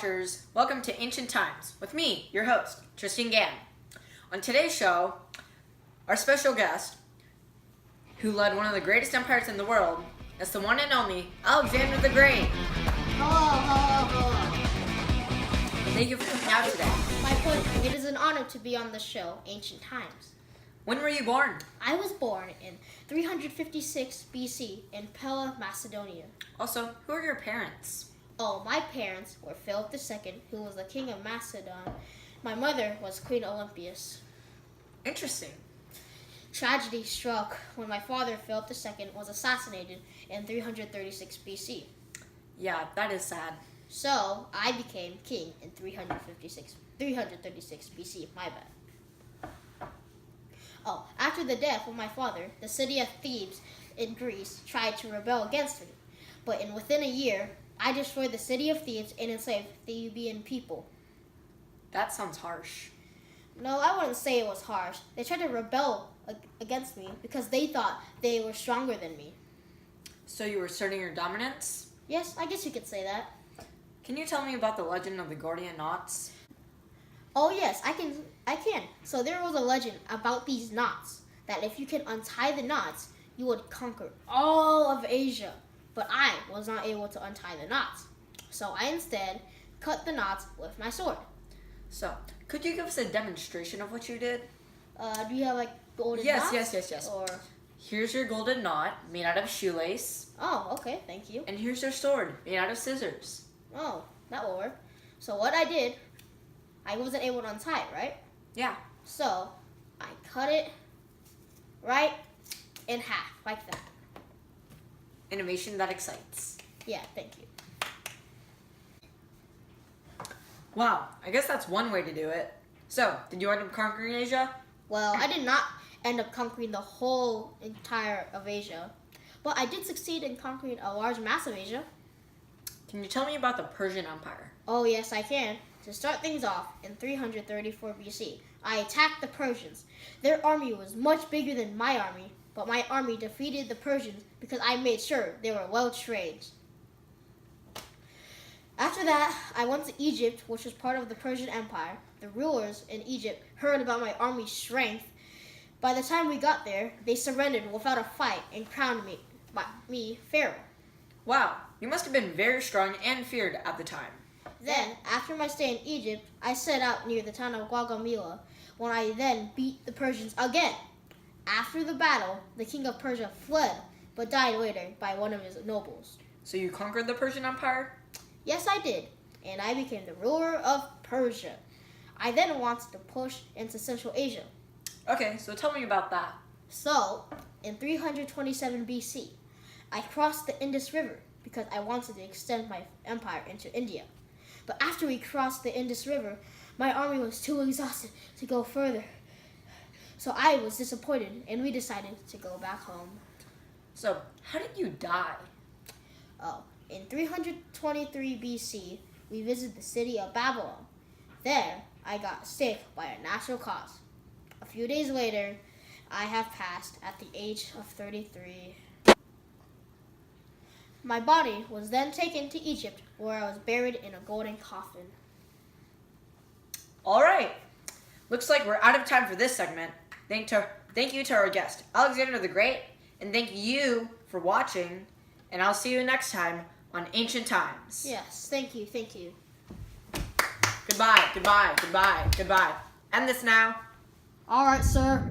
watchers, welcome to Ancient Times with me, your host, Tristan Gann. On today's show, our special guest, who led one of the greatest empires in the world, is the one and only Alexander the Great. Hello. Thank you for coming out today. My pleasure. It is an honor to be on the show, Ancient Times. When were you born? I was born in 356 BC in Pella, Macedonia. Also, who are your parents? Oh, my parents were Philip II, who was the king of Macedon. My mother was Queen Olympias. Interesting. Tragedy struck when my father, Philip II, was assassinated in 336 BC. Yeah, that is sad. So, I became king in 336 BC. My bad. Oh, after the death of my father, the city of Thebes in Greece tried to rebel against me. But within a year, I destroyed the city of Thebes and enslaved Theban people. That sounds harsh. No, I wouldn't say it was harsh. They tried to rebel against me because they thought they were stronger than me. So you were asserting your dominance? Yes, I guess you could say that. Can you tell me about the legend of the Gordian knots? Oh yes, I can. So there was a legend about these knots, that if you can untie the knots, you would conquer all of Asia. But I was not able to untie the knots. So I instead cut the knots with my sword. So, could you give us a demonstration of what you did? Do you have like golden knots? Yes. Or... Here's your golden knot made out of shoelace. Oh, okay, thank you. And here's your sword made out of scissors. Oh, that will work. So what I did, I wasn't able to untie it, right? Yeah. So I cut it right in half, like that. Innovation that excites. Yeah, thank you. Wow, I guess that's one way to do it. So, did you end up conquering Asia? Well, I did not end up conquering the whole entire of Asia, but I did succeed in conquering a large mass of Asia. Can you tell me about the Persian Empire? Oh yes, I can. To start things off, in 334 BC, I attacked the Persians. Their army was much bigger than my army, but my army defeated the Persians because I made sure they were well trained. After that, I went to Egypt, which was part of the Persian Empire. The rulers in Egypt heard about my army's strength. By the time we got there, they surrendered without a fight and crowned me pharaoh. Wow, you must have been very strong and feared at the time. Then, after my stay in Egypt, I set out near the town of Gaugamela, when I then beat the Persians again. After the battle, the king of Persia fled, but died later by one of his nobles. So you conquered the Persian Empire? Yes, I did, and I became the ruler of Persia. I then wanted to push into Central Asia. Okay, so tell me about that. So, in 327 BC, I crossed the Indus River because I wanted to extend my empire into India. But after we crossed the Indus River, my army was too exhausted to go further. So I was disappointed, and we decided to go back home. So, how did you die? Oh, in 323 BC, we visited the city of Babylon. There, I got sick by a natural cause. A few days later, I have passed at the age of 33. My body was then taken to Egypt, where I was buried in a golden coffin. All right. Looks like we're out of time for this segment. Thank you to our guest, Alexander the Great, and thank you for watching, and I'll see you next time on Ancient Times. Yes, thank you. Goodbye. End this now. All right, sir.